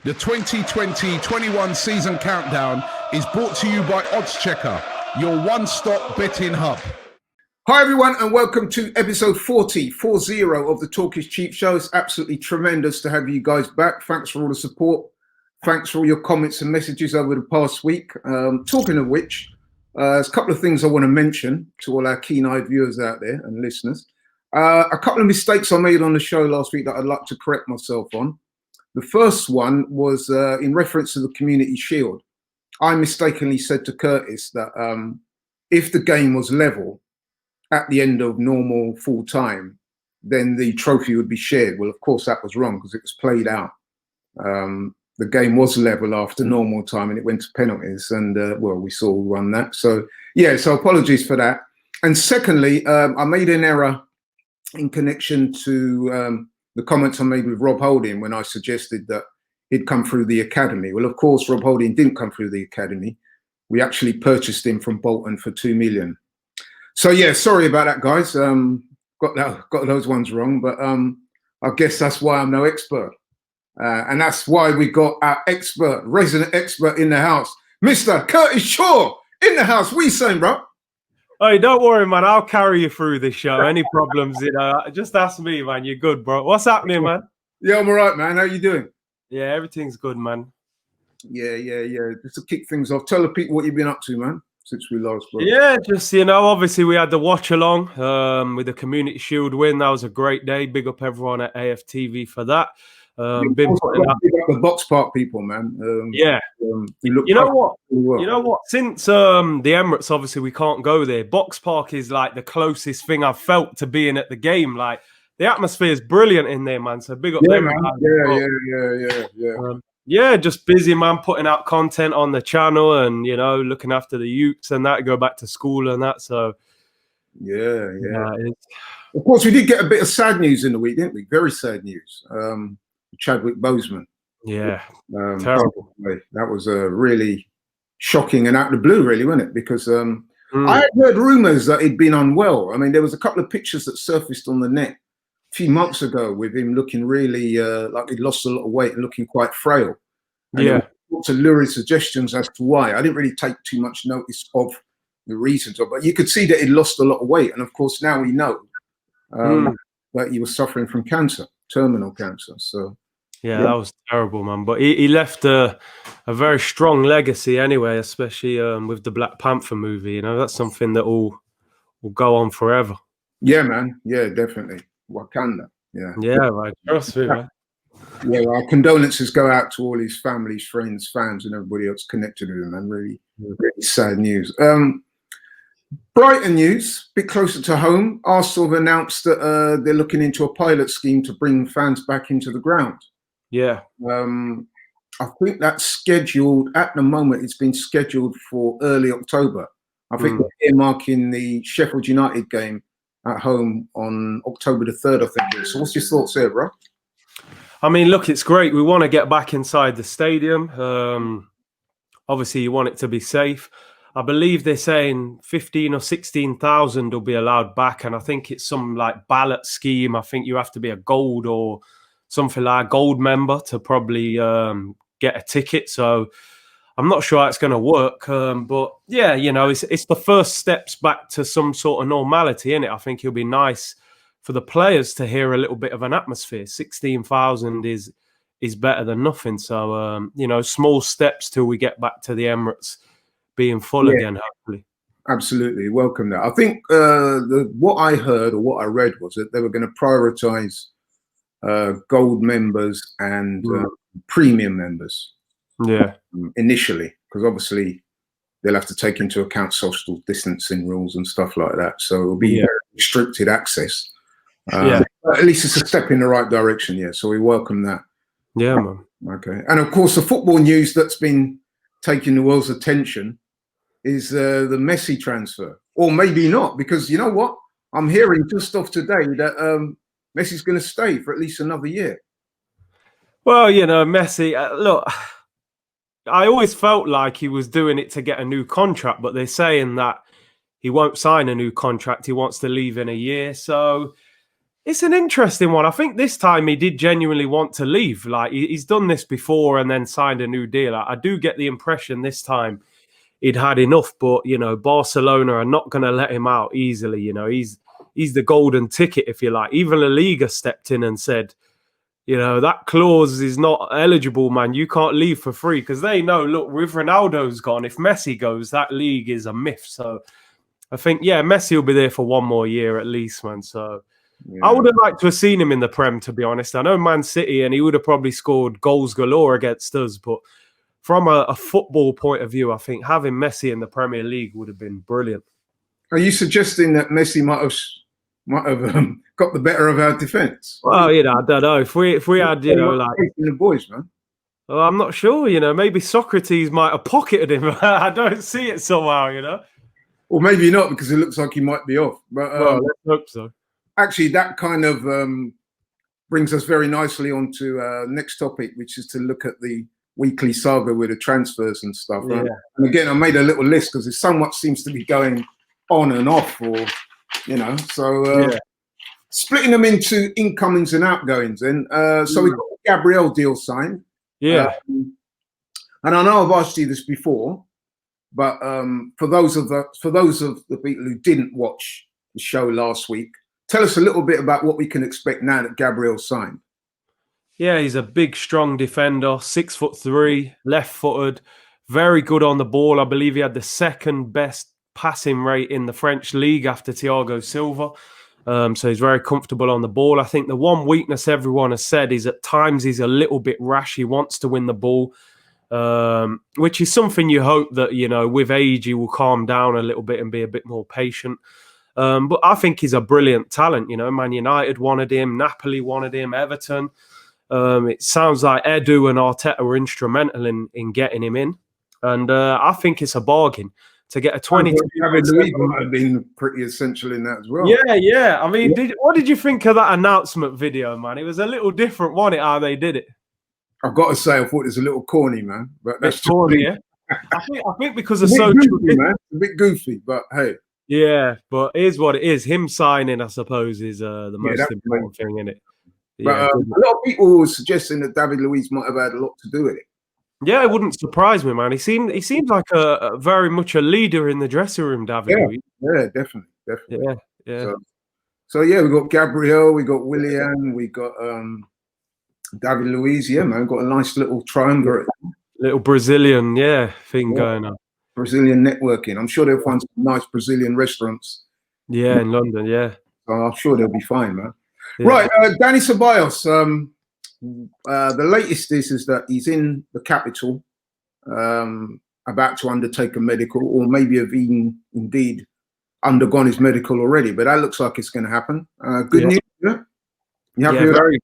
The 2020-21 season countdown is brought to you by Odds Checker, your one-stop betting hub. Hi everyone, and welcome to episode 40 of the Talk is Cheap show. It's absolutely tremendous to have you guys back. Thanks for all the support. Thanks for all your comments and messages over the past week. Talking of which, there's a couple of things I want to mention to all our keen-eyed viewers out there and listeners. A couple of mistakes I made on the show last week that I'd like to correct myself on. The first one was in reference to the Community Shield. I mistakenly said to Curtis that if the game was level at the end of normal full time, then the trophy would be shared. Well, of course, that was wrong because it was played out. The game was level after normal time and it went to penalties. And, well, we saw who won that. So, yeah, so apologies for that. And secondly, I made an error in connection to the comments I made with Rob Holding when I suggested that he'd come through the academy. Well, of course, Rob Holding didn't come through the academy. We actually purchased him from Bolton for $2 million. So yeah, sorry about that, guys. Got those ones wrong, but I guess that's why I'm no expert, and that's why we got our resident expert in the house, Mr. Curtis Shaw, in the house. What are you saying, bro? Hey, don't worry, man. I'll carry you through this show. Any problems, just ask me, man. You're good, bro. What's happening, man? Yeah, I'm all right, man. How you doing? Yeah, everything's good, man. Yeah. Just to kick things off, tell the people what you've been up to, man, since we last spoke. Yeah, just, obviously we had the watch along with the Community Shield win. That was a great day. Big up everyone at AFTV for that. Been putting up the Box Park people, man. You know what? Since the Emirates, obviously we can't go there. Box Park is like the closest thing I've felt to being at the game. Like the atmosphere is brilliant in there, man. So big up them. Man. Yeah, just busy, man. Putting out content on the channel and looking after the youths and that. Go back to school and that. So yeah. Of course, we did get a bit of sad news in the week, didn't we? Very sad news. Chadwick Boseman. Yeah, terrible. That was really shocking and out of the blue, really, wasn't it? Because I had heard rumours that he'd been unwell. I mean, there was a couple of pictures that surfaced on the net a few months ago with him looking really like he'd lost a lot of weight and looking quite frail. And lots of lurid suggestions as to why. I didn't really take too much notice of the reasons, but you could see that he'd lost a lot of weight. And of course, now we know that he was suffering from cancer, terminal cancer. So. Yeah, that was terrible, man. But he left a very strong legacy anyway, especially with the Black Panther movie. That's something that will go on forever. Yeah, man. Yeah, definitely. Wakanda. Yeah. Yeah, right. Trust me, man. Yeah, our condolences go out to all his families, friends, fans, and everybody else connected with him, man. Really sad news. Brighton news, a bit closer to home. Arsenal have announced that they're looking into a pilot scheme to bring fans back into the ground. Yeah. I think that's scheduled at the moment. It's been scheduled for early October. I think they're earmarking the Sheffield United game at home on October the 3rd, I think. So what's your thoughts there, bro? I mean, look, it's great. We want to get back inside the stadium. Obviously, you want it to be safe. I believe they're saying 15 or 16,000 will be allowed back. And I think it's some like ballot scheme. I think you have to be a gold or something like a gold member to probably get a ticket. So I'm not sure how it's going to work. But yeah, it's the first steps back to some sort of normality, innit? I think it'll be nice for the players to hear a little bit of an atmosphere. 16,000 is better than nothing. So, small steps till we get back to the Emirates being full again, hopefully. Absolutely. Welcome that. I think what I heard or what I read was that they were going to prioritise gold members and premium members initially, because obviously they'll have to take into account social distancing rules and stuff like that, so it'll be restricted access, but at least it's a step in the right direction. So we welcome that. Man. Okay. And of course the football news that's been taking the world's attention is the Messi transfer, or maybe not, because you know what, I'm hearing just off today that Messi's going to stay for at least another year. Well, Messi, look, I always felt like he was doing it to get a new contract, but they're saying that he won't sign a new contract. He wants to leave in a year. So It's an interesting one. I think this time he did genuinely want to leave. Like he's done this before and then signed a new deal. I do get the impression this time he'd had enough, but Barcelona are not going to let him out easily. He's the golden ticket, if you like. Even La Liga stepped in and said, that clause is not eligible, man. You can't leave for free, because they know, look, with Ronaldo's gone, if Messi goes, that league is a myth. So I think, Messi will be there for one more year at least, man. So I would have liked to have seen him in the Prem, to be honest. I know Man City, and he would have probably scored goals galore against us, but from a football point of view, I think having Messi in the Premier League would have been brilliant. Are you suggesting that Messi might have got the better of our defence? Well, I don't know. If we had, like the boys, man. Well, I'm not sure. Maybe Socrates might have pocketed him. I don't see it somehow. Or maybe not, because it looks like he might be off. But let's hope so. Actually, that kind of brings us very nicely on to next topic, which is to look at the weekly saga with the transfers and stuff. Yeah. And again, I made a little list because there's so much seems to be going on and off, or splitting them into incomings and outgoings. And so we got the Gabriel deal signed. Yeah. And I know I've asked you this before, but for those of the people who didn't watch the show last week, tell us a little bit about what we can expect now that Gabriel's signed. Yeah, he's a big, strong defender, 6'3", left-footed, very good on the ball. I believe he had the second best passing rate in the French league after Thiago Silva. So he's very comfortable on the ball. I think the one weakness everyone has said is at times he's a little bit rash. He wants to win the ball, which is something you hope that, with age, he will calm down a little bit and be a bit more patient. But I think he's a brilliant talent. Man United wanted him, Napoli wanted him, Everton. It sounds like Edu and Arteta were instrumental in getting him in. And I think it's a bargain to get a 22. Luis might have been pretty essential in that as well. Yeah. I mean, what did you think of that announcement video, man? It was a little different, wasn't it, how they did it? I've got to say, I thought it was a little corny, man. But that's corny, yeah. I think because of social goofy, man. A bit goofy, but hey. Yeah, but here's what it is. Him signing, I suppose, is the most important thing, isn't it? But a lot of people were suggesting that David Luiz might have had a lot to do with it. Yeah, it wouldn't surprise me, man. He seems like a very much a leader in the dressing room, David Luiz. Yeah, definitely. Yeah. So we got Gabriel, we got Willian, we got David Luiz. Yeah, man, got a nice little triumvirate. Little Brazilian, thing going on. Brazilian networking. I'm sure they'll find some nice Brazilian restaurants. Yeah, in London, yeah. So I'm sure they'll be fine, man. Yeah. Right, Dani Ceballos. The latest is that he's in the capital, about to undertake a medical, or maybe have indeed undergone his medical already. But that looks like it's going to happen. Good news, yeah? You happy with that?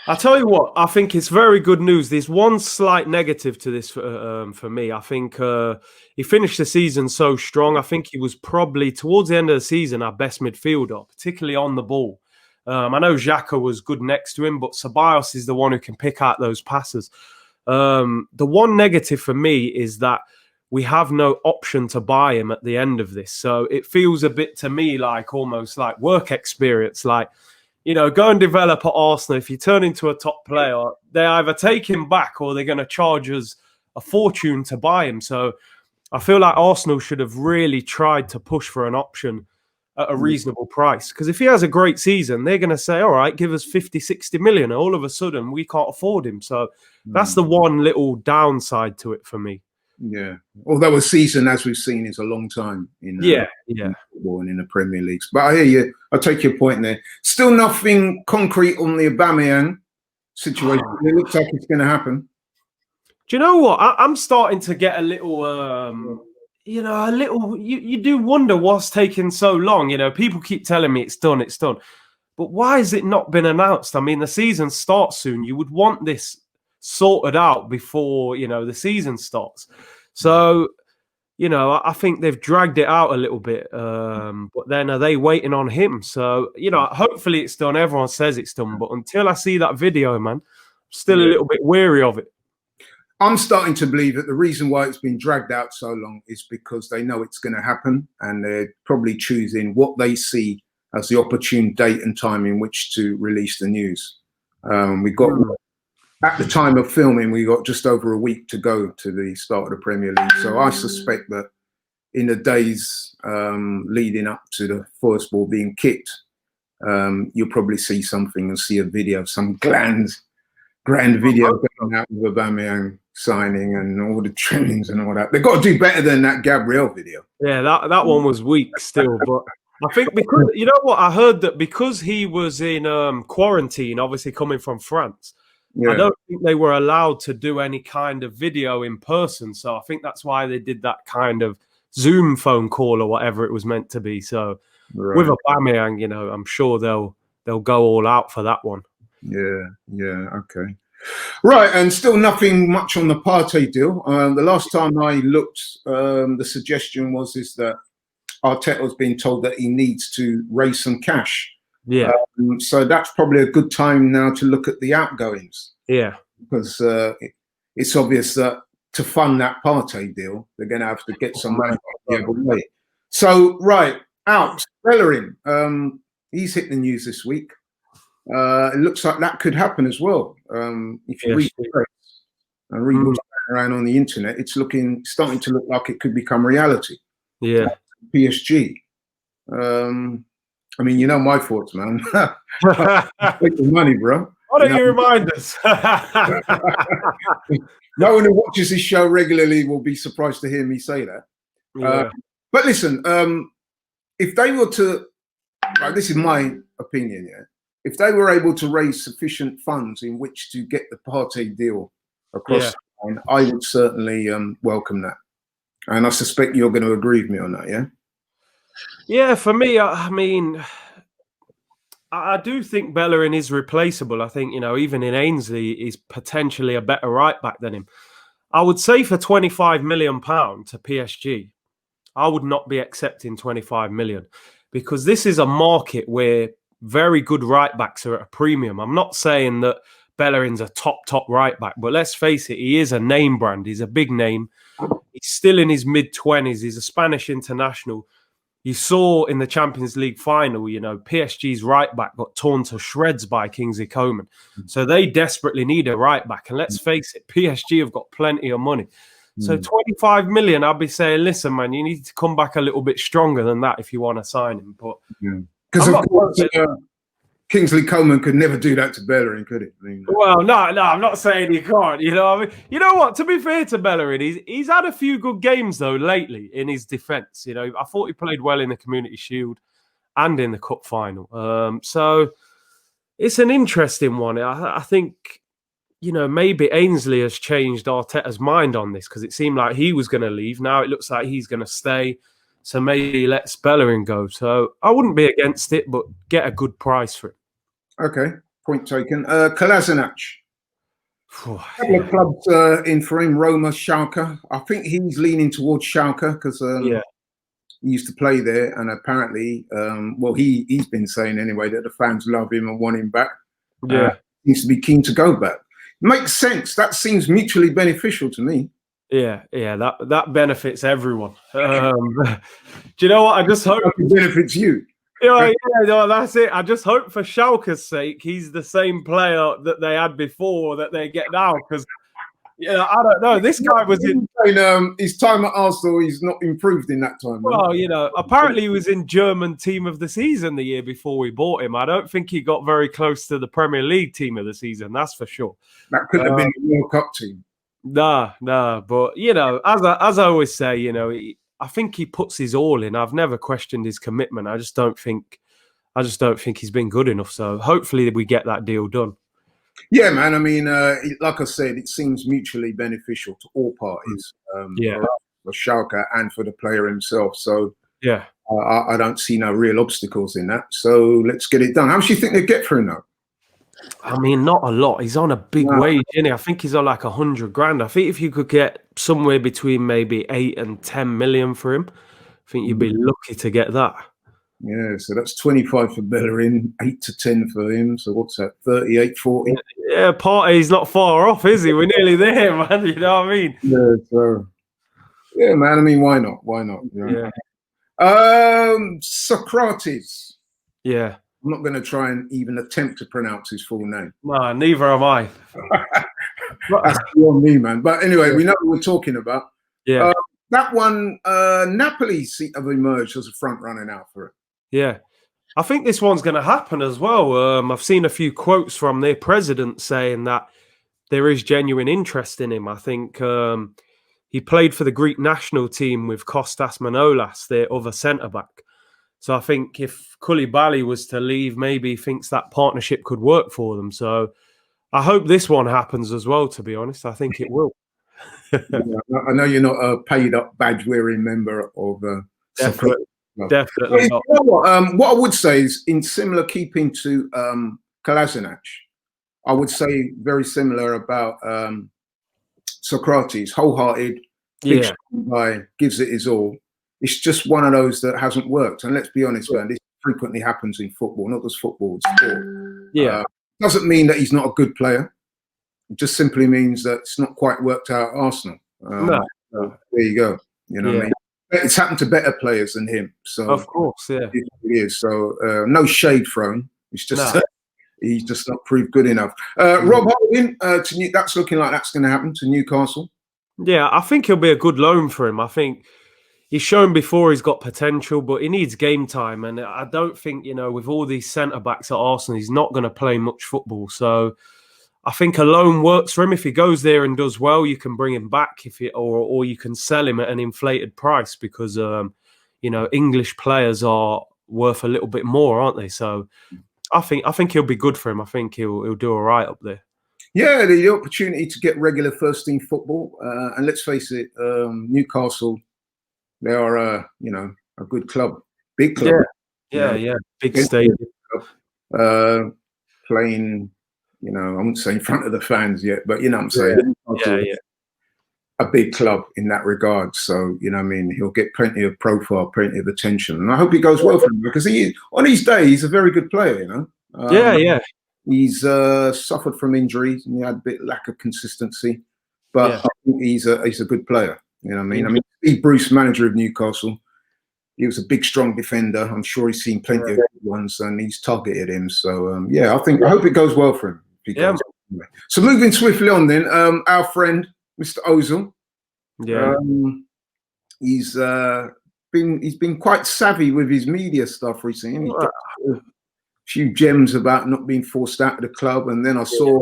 I'll tell you what, I think it's very good news. There's one slight negative to this for me. I think he finished the season so strong. I think he was probably, towards the end of the season, our best midfielder, particularly on the ball. I know Xhaka was good next to him, but Ceballos is the one who can pick out those passes. The one negative for me is that we have no option to buy him at the end of this. So it feels a bit to me like almost like work experience, like, go and develop at Arsenal. If you turn into a top player, they either take him back or they're going to charge us a fortune to buy him. So I feel like Arsenal should have really tried to push for an option at a reasonable price. Because if he has a great season, they're going to say, all right, give us 50, 60 million. All of a sudden, we can't afford him. So that's the one little downside to it for me. Yeah. Although a season, as we've seen, is a long time in football and in the Premier League. But I hear you. I take your point there. Still nothing concrete on the Aubameyang situation. It looks like it's going to happen. Do you know what? I'm starting to get a little... you do wonder what's taking so long. People keep telling me it's done. But why has it not been announced? I mean, the season starts soon. You would want this sorted out before, the season starts. So, I think they've dragged it out a little bit. But then are they waiting on him? So, hopefully it's done. Everyone says it's done. But until I see that video, man, I'm still a little bit wary of it. I'm starting to believe that the reason why it's been dragged out so long is because they know it's going to happen, and they're probably choosing what they see as the opportune date and time in which to release the news. We got, at the time of filming, we got just over a week to go to the start of the Premier League. So I suspect that in the days leading up to the first ball being kicked, you'll probably see something and see a video, some grand video going out with Aubameyang signing and all the trimmings and all that. They've got to do better than that Gabriel video. Yeah, that one was weak still, but I think because, you know what, I heard that because he was in quarantine, obviously coming from France, I don't think they were allowed to do any kind of video in person. So I think that's why they did that kind of Zoom phone call or whatever it was meant to be. So with Aubameyang, you know, I'm sure they'll go all out for that one. Yeah, okay. Right, and still nothing much on the Partey deal. The last time I looked, the suggestion is that Arteta's been told that he needs to raise some cash. Yeah. So that's probably a good time now to look at the outgoings. Yeah. Because it's obvious that to fund that Partey deal, they're going to have to get some money the other way. So, right, out. Bellerin, he's hit the news this week. It looks like that could happen as well. If you read the press and read what's going around on the internet, it's starting to look like it could become reality. Yeah. PSG. I mean, you know my thoughts, man. Take the money, bro. Why don't you remind us? No one who watches this show regularly will be surprised to hear me say that. Yeah. But listen, if they were to, this is my opinion, if they were able to raise sufficient funds in which to get the Partey deal across the line, I would certainly welcome that. And I suspect you're going to agree with me on that, yeah? Yeah, for me, I mean, I do think Bellerin is replaceable. I think, you know, even in Ainsley, he's potentially a better right back than him. I would say for £25 million to PSG, I would not be accepting 25 million because this is a market where very good right backs are at a premium. I'm not saying that Bellerin's a top right back, but let's face it, he is a name brand. He's a big name. He's still in his mid-20s. He's a Spanish international. You saw in the Champions League final, you know, PSG's right back got torn to shreds by Kingsley Coman. So they desperately need a right back. And let's face it, PSG have got plenty of money. So 25 million, I'd be saying, listen, man, you need to come back a little bit stronger than that if you want to sign him. But because of course, Kingsley Coman could never do that to Bellerin, could he? I mean, well, no, I'm not saying he can't. You know, I mean, you know what? To be fair to Bellerin, he's had a few good games though lately in his defence. You know, I thought he played well in the Community Shield and in the Cup final. So it's an interesting one. I think, you know, maybe Ainsley has changed Arteta's mind on this because it seemed like he was going to leave. Now it looks like he's going to stay. So maybe he lets Bellerin go. So I wouldn't be against it, but get a good price for it. Okay, point taken. Kolasinac. A couple of clubs in for him, Roma, Schalke. I think he's leaning towards Schalke because he used to play there. And apparently, he's been saying anyway that the fans love him and want him back. Yeah. Seems to be keen to go back. Makes sense. That seems mutually beneficial to me. Yeah, that benefits everyone. Do you know what? I just hope it benefits you. Yeah, no, that's it. I just hope for Schalke's sake, he's the same player that they had before that they get now. Because, I don't know. This guy was in his time at Arsenal. He's not improved in that time. Well, you know, apparently he was in German team of the season the year before we bought him. I don't think he got very close to the Premier League team of the season. That's for sure. That could have been the World Cup team. Nah, but you know, as I always say, you know, I think he puts his all in. I've never questioned his commitment. I just don't think he's been good enough. So hopefully we get that deal done. Yeah, man. I mean, like I said, it seems mutually beneficial to all parties. For Schalke and for the player himself. So yeah, I don't see no real obstacles in that. So let's get it done. How much do you think they get for him now? I mean, not a lot. He's on a big wage, isn't he? I think he's on like 100 grand. I think if you could get somewhere between maybe 8 and 10 million for him, I think you'd be lucky to get that. Yeah, so that's 25 for Bellerin, 8 to 10 for him. So what's that, 38, 40? Yeah, Partey's not far off, is he? We're nearly there, man. You know what I mean? Yeah, so, yeah, man. I mean, why not? Why not? Yeah. Socrates. Yeah. I'm not going to try and even attempt to pronounce his full name. No, neither am I. That's beyond me, man. But anyway, Yeah. we know what we're talking about. Yeah. That one, Napoli have emerged as a front runner now for it. Yeah. I think this one's going to happen as well. I've seen a few quotes from their president saying that there is genuine interest in him. I think he played for the Greek national team with Kostas Manolas, their other centre-back. So I think if Koulibaly was to leave, maybe he thinks that partnership could work for them. So I hope this one happens as well, to be honest. I think it will. Yeah, I know you're not a paid-up, badge-wearing member of soccer. Definitely You not. know what I would say is, in similar keeping to Kolasinac, I would say very similar about Socrates, wholehearted, big guy, gives it his all. It's just one of those that hasn't worked. And let's be honest, man, this frequently happens in football, not just football, it's sport. Yeah. Doesn't mean that he's not a good player. It just simply means that it's not quite worked out at Arsenal. No. So there you go. You know what I mean? It's happened to better players than him. So of course, yeah. It is. So no shade thrown. It's just he's just not proved good enough. Rob Holding, that's looking like that's going to happen to Newcastle. Yeah, I think he'll be a good loan for him. I think he's shown before he's got potential, but he needs game time. And I don't think, with all these centre-backs at Arsenal, he's not going to play much football. So I think a loan works for him. If he goes there and does well, you can bring him back or you can sell him at an inflated price because, English players are worth a little bit more, aren't they? So I think he'll be good for him. I think he'll do all right up there. Yeah, the opportunity to get regular first team football, and let's face it, Newcastle, they are a good club, big club. Yeah, big stadium. Playing, I wouldn't say in front of the fans yet, but you know what I'm saying. Yeah. A big club in that regard. So, he'll get plenty of profile, plenty of attention. And I hope he goes well for him because on his day, he's a very good player, Yeah. He's suffered from injuries and he had a bit lack of consistency, but I think he's a good player. You know what I mean? Steve Bruce, manager of Newcastle, he was a big, strong defender. I'm sure he's seen plenty of good ones and he's targeted him. So, I hope it goes well for him. So moving swiftly on then, our friend, Mr. Ozil. Yeah. He's been quite savvy with his media stuff recently. He got a few gems about not being forced out of the club, and then I saw a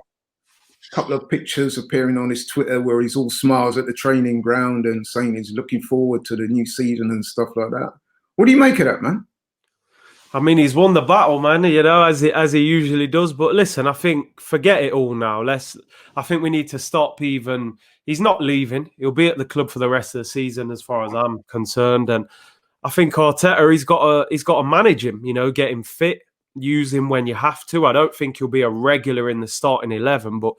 couple of pictures appearing on his Twitter where he's all smiles at the training ground and saying he's looking forward to the new season and stuff like that. What do you make of that, man? I mean, he's won the battle, man, as he usually does. But listen, I think forget it all now. I think we need to stop even. He's not leaving. He'll be at the club for the rest of the season, as far as I'm concerned. And I think Arteta, he's got to manage him. Get him fit, use him when you have to. I don't think he'll be a regular in the starting 11, but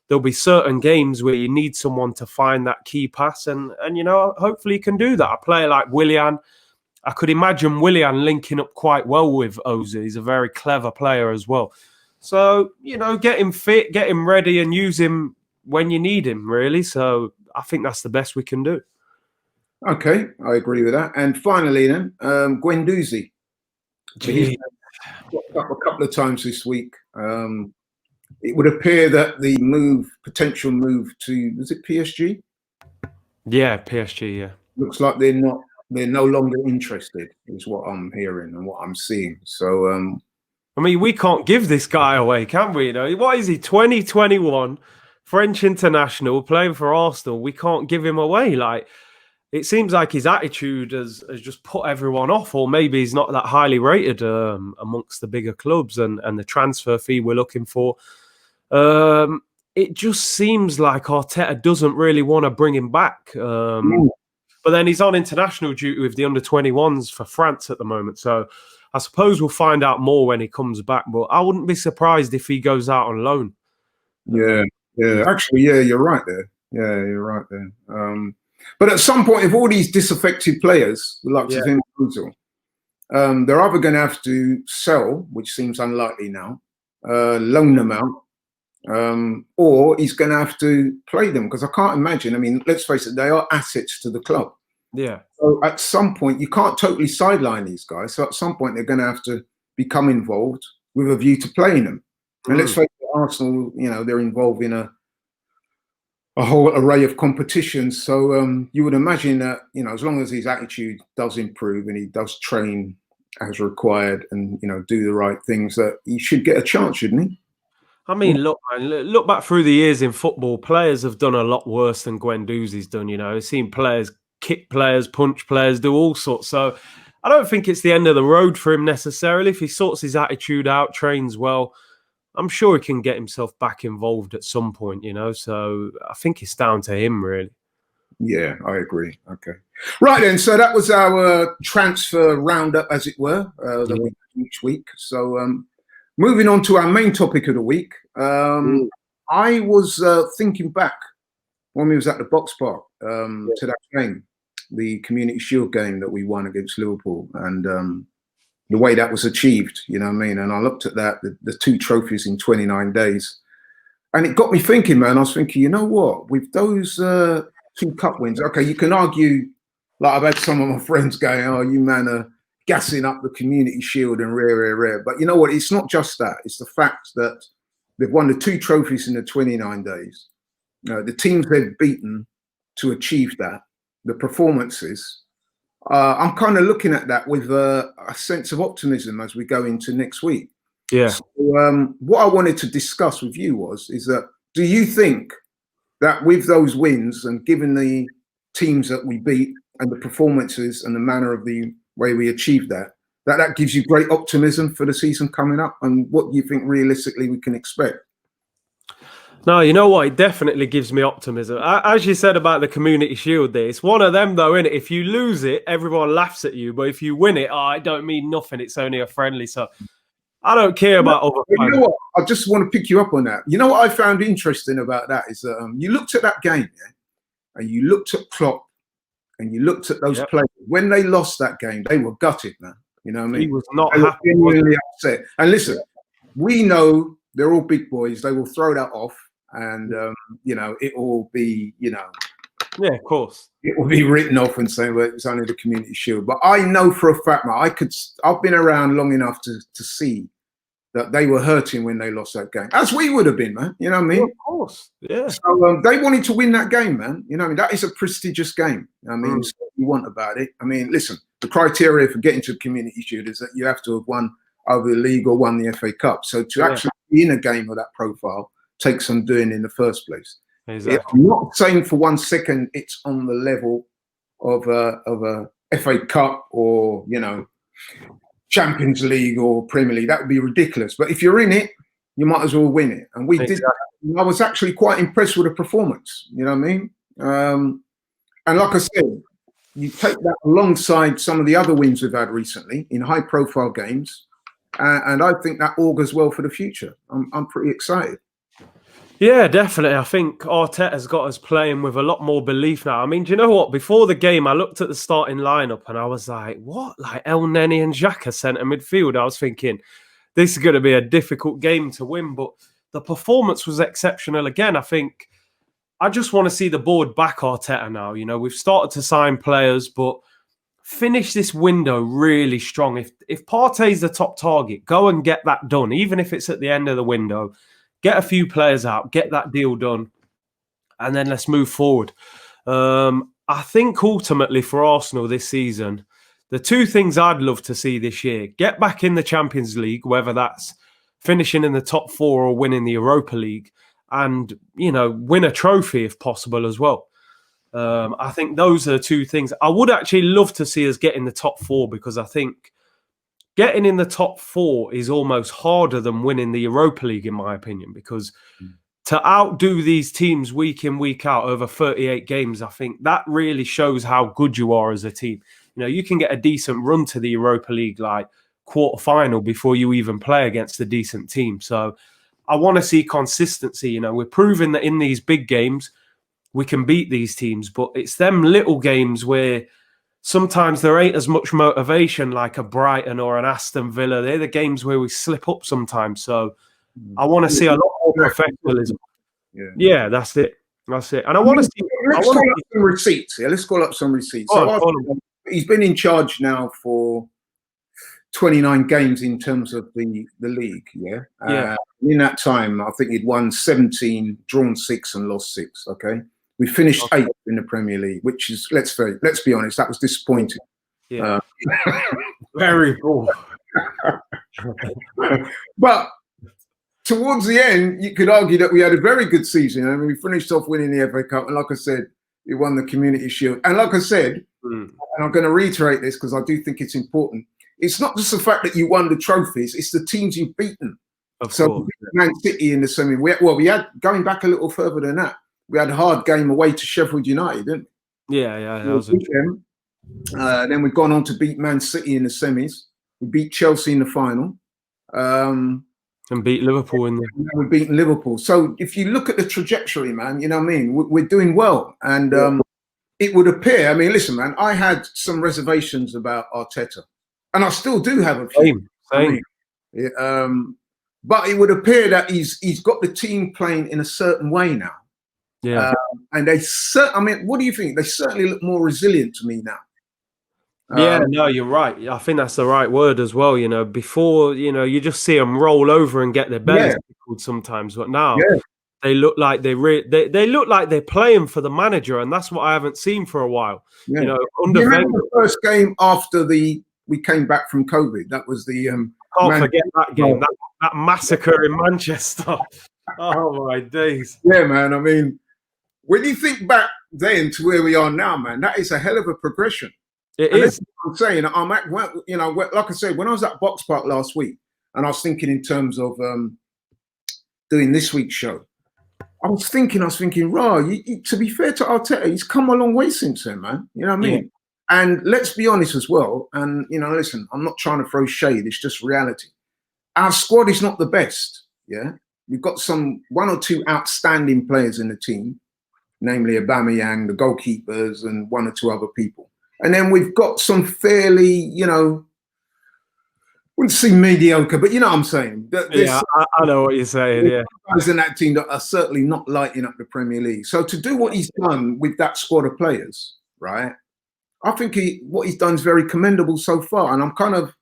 there'll be certain games where you need someone to find that key pass, and hopefully he can do that. A player like Willian. I could imagine Willian linking up quite well with Ozil. He's a very clever player as well. So, get him fit, get him ready and use him when you need him, really. So I think that's the best we can do. Okay, I agree with that. And finally then, Guendouzi. He's popped up a couple of times this week. It would appear that the potential move to, was it PSG? Yeah, PSG, yeah. Looks like they're no longer interested, is what I'm hearing and what I'm seeing. So, I mean, we can't give this guy away, can we? What is he, 2021, French international, playing for Arsenal? We can't give him away. It seems like his attitude has just put everyone off, or maybe he's not that highly rated amongst the bigger clubs and the transfer fee we're looking for. It just seems like Arteta doesn't really want to bring him back. But then he's on international duty with the under-21s for France at the moment. So I suppose we'll find out more when he comes back. But I wouldn't be surprised if he goes out on loan. Yeah. Actually, you're right there. Yeah, you're right there. But at some point, if all these disaffected players, the likes of him, they're either going to have to sell, which seems unlikely now, loan them out, or he's going to have to play them, because I can't imagine. I mean, let's face it, they are assets to the club. Yeah. So at some point, you can't totally sideline these guys. So at some point, they're going to have to become involved with a view to playing them. And let's face it, Arsenal, they're involved in a whole array of competitions. So you would imagine that, as long as his attitude does improve and he does train as required and, do the right things, that he should get a chance, shouldn't he? I mean, look, man, look back through the years in football, players have done a lot worse than Guendouzi's done, I've seen players kick players, punch players, do all sorts. So I don't think it's the end of the road for him necessarily. If he sorts his attitude out, trains well, I'm sure he can get himself back involved at some point, So I think it's down to him, really. Yeah, I agree. Okay. Right then. So that was our transfer roundup, as it were, that we do each week. So moving on to our main topic of the week. I was thinking back when we was at the Box Park to that game, the Community Shield game that we won against Liverpool, and the way that was achieved, And I looked at that, the 2 trophies in 29 days, and it got me thinking, man. I was thinking, you know what, with those 2 cup wins, okay, you can argue, like I've had some of my friends going, oh, you man are gassing up the Community Shield and rare. But you know what, it's not just that. It's the fact that they've won the 2 trophies in the 29 days. The teams they've beaten to achieve that, the performances, I'm kind of looking at that with a sense of optimism as we go into next week. Yeah. So, what I wanted to discuss with you is that, do you think that with those wins and given the teams that we beat and the performances and the manner of the way we achieved that gives you great optimism for the season coming up? And what do you think realistically we can expect? No, you know what? It definitely gives me optimism. As you said about the Community Shield there, it's one of them though, isn't it? If you lose it, everyone laughs at you. But if you win it, it don't mean nothing. It's only a friendly. So I don't care about other fans. You know what? I just want to pick you up on that. You know what I found interesting about that is that you looked at that game, and you looked at Klopp and you looked at those players. When they lost that game, they were gutted, man. You know what I mean? He was not happy. They were genuinely upset. And listen, we know they're all big boys. They will throw that off. And it will be, yeah, of course, it will be written off and say, well, it was only the Community Shield. But I know for a fact, man, I've been around long enough to see that they were hurting when they lost that game, as we would have been, man. You know what I mean? Yeah, of course, yeah. So they wanted to win that game, man. You know what I mean? That is a prestigious game. I mean, so what you want about it? I mean, listen, the criteria for getting to the Community Shield is that you have to have won either the league or won the FA Cup. So to actually be in a game of that profile takes some doing in the first place. Exactly. I'm not saying for 1 second it's on the level of a FA Cup or Champions League or Premier League. That would be ridiculous. But if you're in it, you might as well win it. And we did that. I was actually quite impressed with the performance. You know what I mean? And like I said, you take that alongside some of the other wins we've had recently in high-profile games, and I think that augurs well for the future. I'm pretty excited. Yeah, definitely. I think Arteta's got us playing with a lot more belief now. I mean, do you know what? Before the game, I looked at the starting lineup and I was like, what? Like El Neni and Xhaka centre midfield. I was thinking, this is going to be a difficult game to win. But the performance was exceptional again. I think I just want to see the board back Arteta now. We've started to sign players, but finish this window really strong. If Partey's the top target, go and get that done, even if it's at the end of the window. Get a few players out, get that deal done, and then let's move forward. I think ultimately for Arsenal this season, the 2 things I'd love to see this year, get back in the Champions League, whether that's finishing in the top 4 or winning the Europa League, and, win a trophy if possible as well. I think those are the 2 things. I would actually love to see us get in the top 4 because I think getting in the top 4 is almost harder than winning the Europa League, in my opinion, because to outdo these teams week in, week out over 38 games, I think that really shows how good you are as a team. You can get a decent run to the Europa League, like quarter-final, before you even play against a decent team. So I want to see consistency. We're proving that in these big games, we can beat these teams, but it's them little games where sometimes there ain't as much motivation like a Brighton or an Aston Villa. They're the games where we slip up sometimes. So I want to see a lot more professionalism. Yeah, that's it. That's it. And I want to see... Let's call up some receipts here. Let's call up some receipts. He's been in charge now for 29 games in terms of the league. Yeah. In that time, I think he'd won 17, drawn 6, and lost 6. Okay. We finished 8th in the Premier League, which is, let's be honest, that was disappointing. Yeah. Very poor. But towards the end, you could argue that we had a very good season. I mean, we finished off winning the FA Cup, and like I said, we won the Community Shield. And like I said, and I'm going to reiterate this because I do think it's important. It's not just the fact that you won the trophies; it's the teams you've beaten. So, Man City in the semi. We had, going back a little further than that, we had a hard game away to Sheffield United, didn't we? Yeah. That was then we've gone on to beat Man City in the semis. We beat Chelsea in the final. And beat Liverpool in the. We've beaten Liverpool. So if you look at the trajectory, man, you know what I mean? We're doing well. And it would appear, I mean, listen, man, I had some reservations about Arteta. And I still do have a few. Same. But it would appear that he's got the team playing in a certain way now. Yeah. And I mean, what do you think? They certainly look more resilient to me now. No, you're right. I think that's the right word as well. You know, before, you know, you just see them roll over and get their bellies tickled sometimes, but now they look like they look like they're playing for the manager, and that's what I haven't seen for a while. Yeah. You know, under the first game after we came back from COVID, that was the can't forget that game, that massacre in Manchester. Oh my days. Yeah, man. I mean, when you think back then to where we are now, man, that is a hell of a progression. It is. I'm saying, you know, like I said, when I was at Box Park last week, and I was thinking in terms of doing this week's show, I was thinking, to be fair to Arteta, he's come a long way since then, man. You know what I mean? Yeah. And let's be honest as well. And, you know, listen, I'm not trying to throw shade. It's just reality. Our squad is not the best. Yeah. We've got one or two outstanding players in the team, namely Aubameyang, the goalkeepers, and 1 or 2 other people. And then we've got some fairly, you know, wouldn't say mediocre, but you know what I'm saying. I know what you're saying. Yeah, guys in that team that are certainly not lighting up the Premier League. So to do what he's done with that squad of players, right? I think what he's done is very commendable so far, and I'm kind of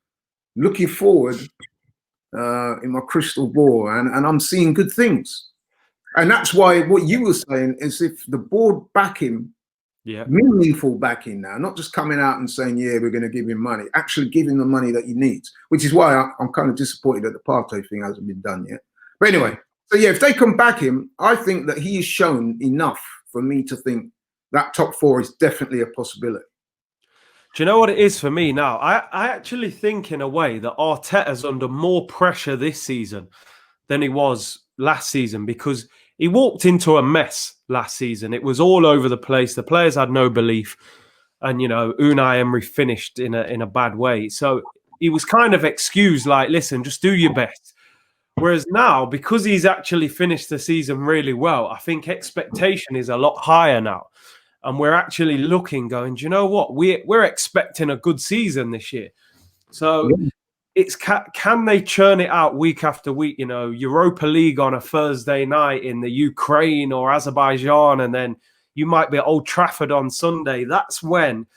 looking forward in my crystal ball, and I'm seeing good things. And that's why what you were saying is, if the board back him. Yeah, meaningful backing now, not just coming out and saying, yeah, we're going to give him money, actually give him the money that he needs, which is why I'm kind of disappointed that the Partey thing hasn't been done yet. But anyway, so yeah, if they can back him, I think that he has shown enough for me to think that top 4 is definitely a possibility. Do you know what it is for me now? I actually think in a way that Arteta's under more pressure this season than he was last season, because he walked into a mess last season. It was all over the place. The players had no belief. And, you know, Unai Emery finished in a bad way. So he was kind of excused, like, listen, just do your best. Whereas now, because he's actually finished the season really well, I think expectation is a lot higher now. And we're actually looking, going, do you know what? We're expecting a good season this year. So it's can they churn it out week after week? You know, Europa League on a Thursday night in the Ukraine or Azerbaijan, and then you might be at Old Trafford on Sunday. That's when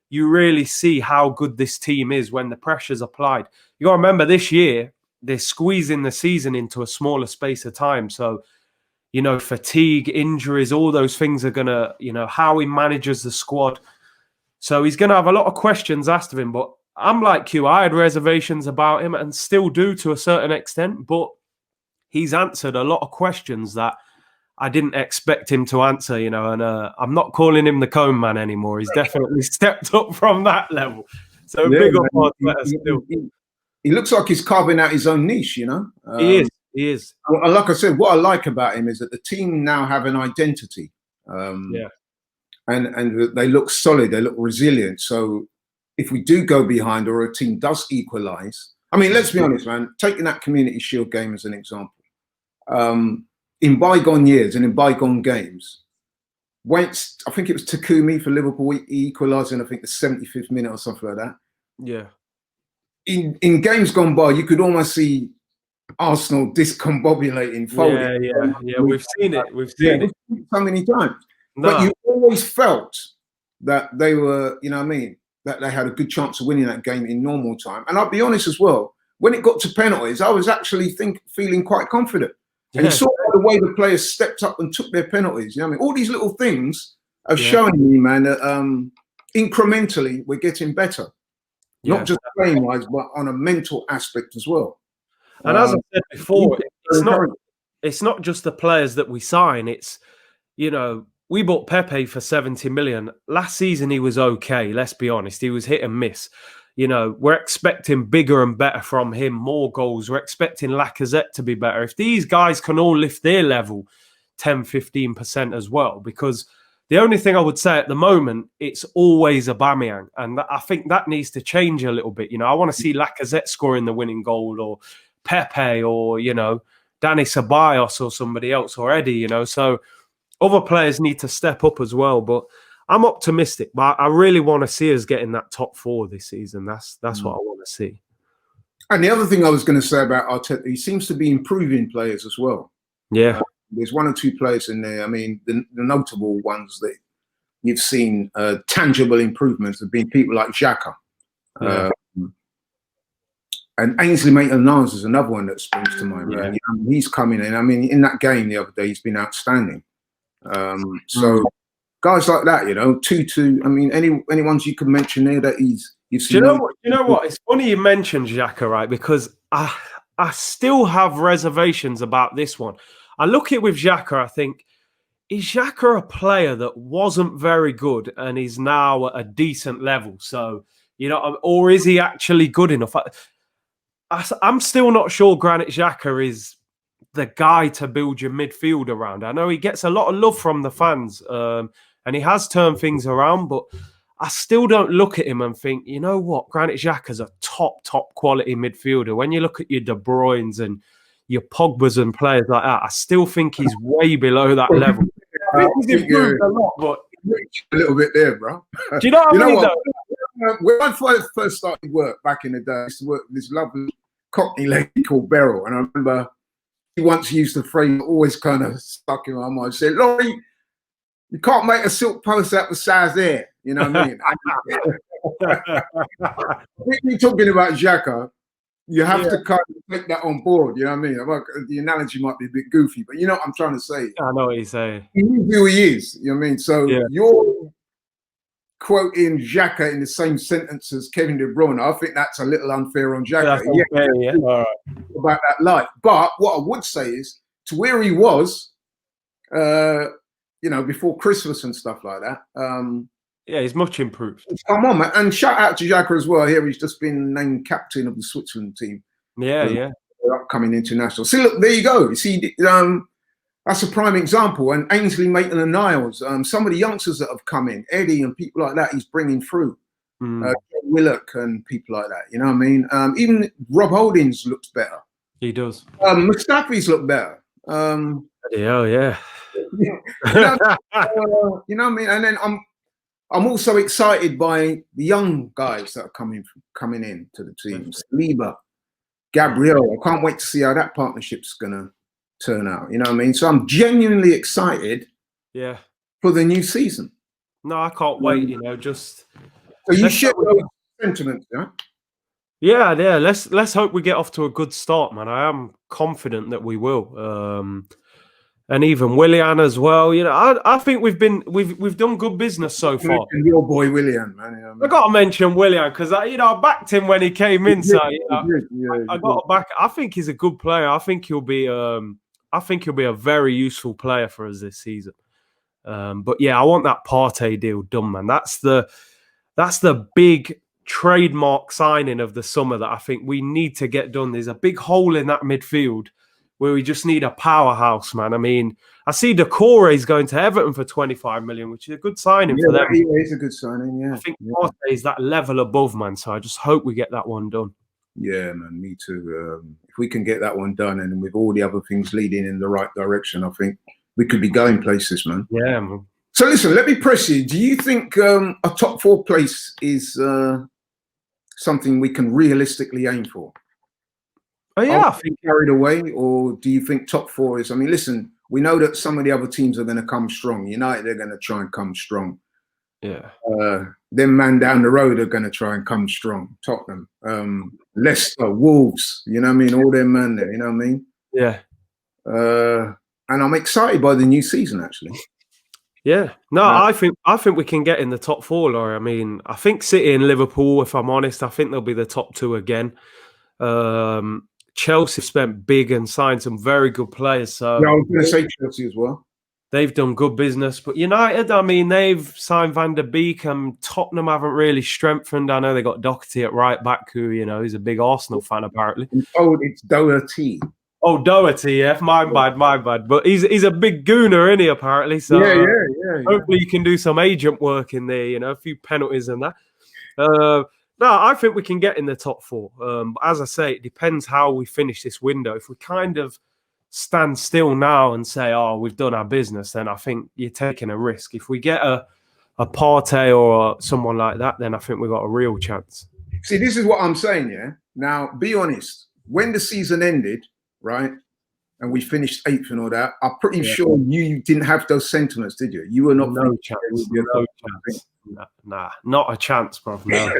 you really see how good this team is, when the pressure's applied. You got to remember, this year they're squeezing the season into a smaller space of time. So, you know, fatigue, injuries, all those things are gonna, you know, how he manages the squad. So he's gonna have a lot of questions asked of him, but I'm like you. I had reservations about him and still do to a certain extent, but he's answered a lot of questions that I didn't expect him to answer, you know, and I'm not calling him the cone man anymore. He's definitely stepped up from that level. So big up on that still. He looks like he's carving out his own niche, you know. He is. Like I said, what I like about him is that the team now have an identity. And they look solid. They look resilient. So if we do go behind, or a team does equalise, I mean, let's be honest, man, taking that Community Shield game as an example, in bygone years and in bygone games, once, I think it was Takumi for Liverpool, he equalised in, I think, the 75th minute or something like that. Yeah. In games gone by, you could almost see Arsenal discombobulating, folding. Yeah. We've seen it so many times. No. But you always felt that they were, you know what I mean, that they had a good chance of winning that game in normal time. And I'll be honest as well, when it got to penalties, I was actually feeling quite confident. And you saw the way the players stepped up and took their penalties. You know what I mean? All these little things are showing me, man, that incrementally we're getting better. Not just playing wise, but on a mental aspect as well. And as I said before, it's not just the players that we sign. It's, you know, we bought Pepe for 70 million. Last season, he was okay. Let's be honest. He was hit and miss. You know, we're expecting bigger and better from him, more goals. We're expecting Lacazette to be better. If these guys can all lift their level 10, 15% as well, because the only thing I would say at the moment, it's always Aubameyang. And I think that needs to change a little bit. You know, I want to see Lacazette scoring the winning goal, or Pepe, or, you know, Dani Ceballos or somebody else, or Eddie, you know. So other players need to step up as well. But I'm optimistic. But I really want to see us getting that top 4 this season. That's what I want to see. And the other thing I was going to say about Arteta, he seems to be improving players as well. Yeah. There's 1 or 2 players in there. I mean, the notable ones that you've seen tangible improvements have been people like Xhaka. And Ainsley Maitland-Niles is another one that springs to mind. Man. He's coming in. I mean, in that game the other day, he's been outstanding. So guys like that, you know, Tutu. I mean, any ones you can mention there that you've seen. Do you know what? It's funny you mentioned Xhaka, right? Because I still have reservations about this one. I look at with Xhaka, I think, is Xhaka a player that wasn't very good and is now at a decent level? So, you know, or is he actually good enough? I'm still not sure Granit Xhaka is the guy to build your midfield around. I know he gets a lot of love from the fans, and he has turned things around, but I still don't look at him and think, you know what, Granit Xhaka's a top quality midfielder. When you look at your De Bruynes and your Pogbas and players like that, I still think he's way below that level. I think he's improved a lot, but a little bit there, bro. Do you know what I mean? When I first started work back in the day, I used to work with this lovely Cockney lady called Beryl, and I remember he once used the phrase that always kind of stuck in my mind. She said, "Laurie, you can't make a silk post out the size there." You know what I mean? I think you're talking about Xhaka. You have to kind of take that on board. You know what I mean? The analogy might be a bit goofy, but you know what I'm trying to say. I know what you're saying. He is who he is. You know what I mean? So you're quoting Xhaka in the same sentence as Kevin De Bruyne. I think that's a little unfair on Xhaka. All right. About that light. But what I would say is, to where he was, you know, before Christmas and stuff like that. He's much improved. Come on, man. And shout out to Xhaka as well. Here he's just been named captain of the Switzerland team. Yeah. Upcoming international. See, look, there you go. You see, that's a prime example. And Ainsley Maitland-Niles, some of the youngsters that have come in, Eddie and people like that, he's bringing through. Willock and people like that. You know what I mean? Even Rob Holdings looks better. He does. Mustafi's look better. Yeah. You know what I mean? And then I'm also excited by the young guys that are coming in to the team. Saliba, Gabriel. I can't wait to see how that partnership's gonna turn out. You know what I mean? So I'm genuinely excited. For the new season. No, I can't wait. You know, just so you share those sentiments, yeah? Yeah. Let's hope we get off to a good start, man. I am confident that we will. And even Willian as well. You know, I think we've done good business so far. Your boy Willian, man. You know what I mean? I got to mention Willian because I backed him when he came in. So I got to back. I think he's a good player. I think he'll be a very useful player for us this season. But yeah, I want that Partey deal done, man. That's the big trademark signing of the summer that I think we need to get done. There's a big hole in that midfield where we just need a powerhouse, man. I mean, I see Decore is going to Everton for 25 million, which is a good signing for them. Yeah, it's a good signing, yeah. I think Partey is that level above, man. So I just hope we get that one done. Yeah, man, me too. If we can get that one done and with all the other things leading in the right direction, I think we could be going places, man. Yeah, man. So listen, let me press you. Do you think a top 4 place is something we can realistically aim for? Oh, yeah. I think carried away, or do you think top 4 is? I mean, listen, we know that some of the other teams are going to come strong. United, they're going to try and come strong. Yeah. Them man down the road are going to try and come strong. Tottenham, Leicester, Wolves. You know what I mean? All them man there. You know what I mean? Yeah. And I'm excited by the new season, actually. Yeah, no, I think we can get in the top four, Laurie. I mean, I think City and Liverpool, if I'm honest, I think they'll be the top two again. Chelsea spent big and signed some very good players. So yeah, I was going to say Chelsea as well. They've done good business. But United, I mean, they've signed Van der Beek and Tottenham haven't really strengthened. I know they got Doherty at right back, who, he's a big Arsenal fan, apparently. Oh, it's Doherty. Oh, Doherty, yeah. My bad. But he's a big gooner, isn't he, apparently? So yeah. Hopefully you can do some agent work in there, a few penalties and that. No, I think we can get in the top four. As I say, it depends how we finish this window. If we kind of stand still now and say, oh, we've done our business, then I think you're taking a risk. If we get a Partey or someone like that, then I think we've got a real chance. See, this is what I'm saying, yeah? Now, be honest. When the season ended, right, and we finished 8th and all that, I'm pretty sure you didn't have those sentiments, did you? You were not... No chance. Nah, not a chance, bro. No.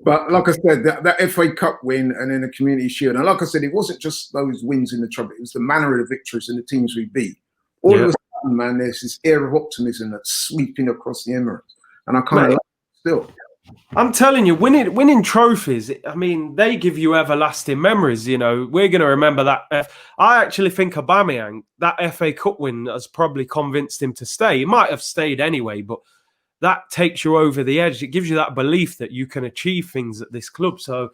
But like I said, that FA Cup win and then the Community Shield, and like I said, it wasn't just those wins in the treble, it was the manner of the victories and the teams we beat. All of a sudden, man, there's this air of optimism that's sweeping across the Emirates. And I kind of like it still. I'm telling you, winning trophies, I mean, they give you everlasting memories. We're going to remember that. I actually think Aubameyang, that FA Cup win has probably convinced him to stay. He might have stayed anyway, but that takes you over the edge. It gives you that belief that you can achieve things at this club. So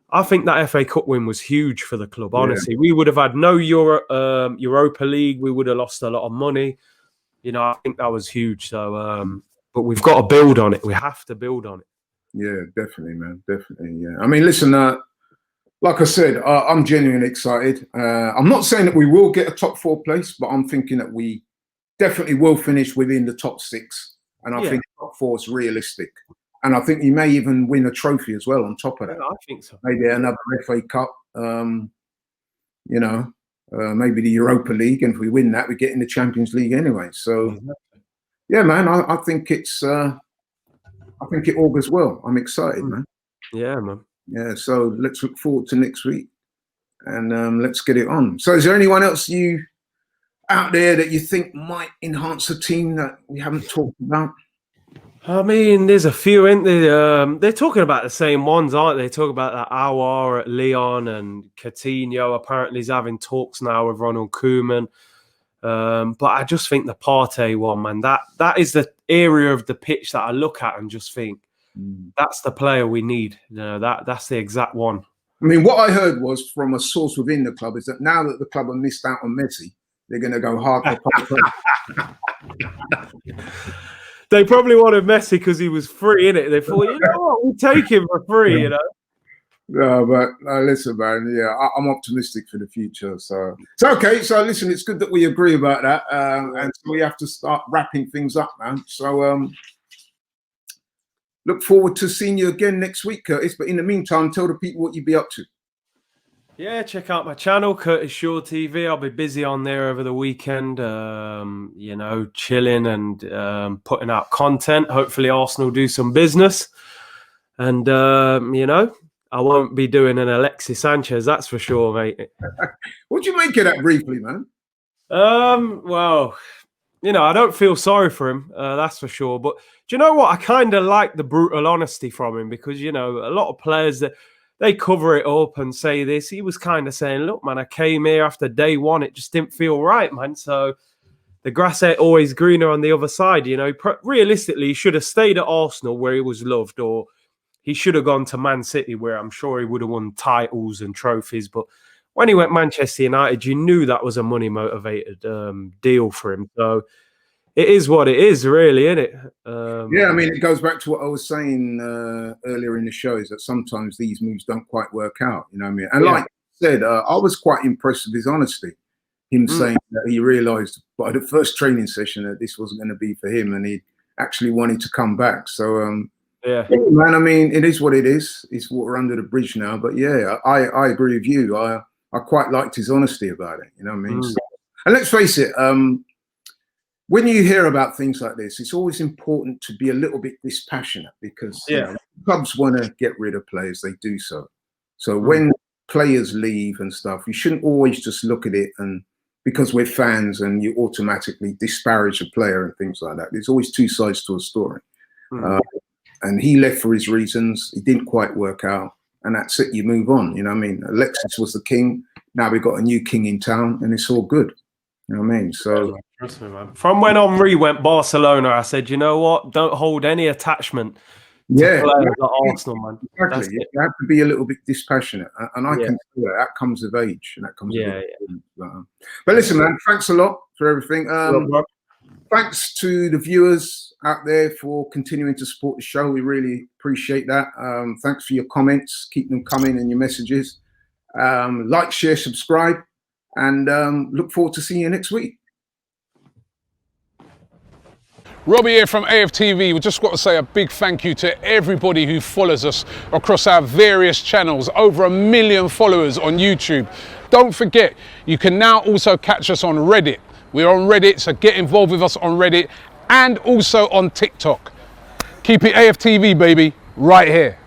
I think that FA Cup win was huge for the club, honestly. We would have had no Europa League. We would have lost a lot of money. I think that was huge. So, but we've got to build on it. We have to build on it. Yeah, definitely, man. Definitely, yeah. I mean, listen, like I said, I'm genuinely excited. I'm not saying that we will get a top 4 place, but I'm thinking that we definitely will finish within the top 6. And I think top 4 is realistic. And I think you may even win a trophy as well on top of that. Yeah, I think so. Maybe another FA Cup, maybe the Europa League. And if we win that, we get in the Champions League anyway. So, yeah, man, I think it's... I think it augurs well. I'm excited, man. Yeah, man. Yeah, so let's look forward to next week and let's get it on. So is there anyone else you out there that you think might enhance the team that we haven't talked about? I mean, there's a few, in there. They're talking about the same ones, aren't they? Talking about that Aouar at Lyon and Coutinho apparently is having talks now with Ronald Koeman. But I just think the Partey one, man, that is the area of the pitch that I look at and just think that's the player we need. That's the exact one. I mean, what I heard was from a source within the club is that now that the club have missed out on Messi, they're going to go hard for They probably wanted Messi because he was free, innit? They thought, we'll take him for free, No, but listen, man. Yeah, I'm optimistic for the future. So it's okay. So listen, it's good that we agree about that, and so we have to start wrapping things up, man. So look forward to seeing you again next week, Curtis. But in the meantime, tell the people what you be up to. Yeah, check out my channel, Curtis Shaw TV. I'll be busy on there over the weekend, chilling and putting out content. Hopefully, Arsenal do some business, and I won't be doing an Alexis Sanchez, that's for sure, mate. What do you make of that briefly, man? Well, I don't feel sorry for him, that's for sure. But do you know what? I kind of like the brutal honesty from him because, a lot of players that they cover it up and say this. He was kind of saying, look, man, I came here after day one. It just didn't feel right, man. So the grass ain't always greener on the other side. Realistically, he should have stayed at Arsenal where he was loved, or he should have gone to Man City, where I'm sure he would have won titles and trophies. But when he went Manchester United, you knew that was a money-motivated deal for him. So it is what it is, really, isn't it? Yeah, I mean, it goes back to what I was saying earlier in the show, is that sometimes these moves don't quite work out, you know what I mean? And like I said, I was quite impressed with his honesty. Him saying that he realised by the first training session that this wasn't going to be for him and he actually wanted to come back. So... Yeah, man. I mean, it is what it is. It's water under the bridge now. But yeah, I agree with you. I quite liked his honesty about it. You know what I mean? So, and let's face it, when you hear about things like this, it's always important to be a little bit dispassionate, because clubs want to get rid of players, they do so. So when players leave and stuff, you shouldn't always just look at it and because we're fans and you automatically disparage a player and things like that. There's always two sides to a story. And he left for his reasons. It didn't quite work out. And that's it. You move on. You know what I mean? Alexis was the king. Now we've got a new king in town and it's all good. You know what I mean? So from when Henri went Barcelona, I said, you know what? Don't hold any attachment to players at Arsenal, man. Exactly. You have to be a little bit dispassionate. And I can see that. That comes of age. And that comes of age. But listen, man, thanks a lot for everything. Thanks to the viewers out there for continuing to support the show. We really appreciate that. Thanks for your comments. Keep them coming and your messages. Like, share, subscribe, and look forward to seeing you next week. Robbie here from AFTV. We just got to say a big thank you to everybody who follows us across our various channels. Over 1 million followers on YouTube. Don't forget, you can now also catch us on Reddit. We're on Reddit, so get involved with us on Reddit and also on TikTok. Keep it AFTV, baby, right here.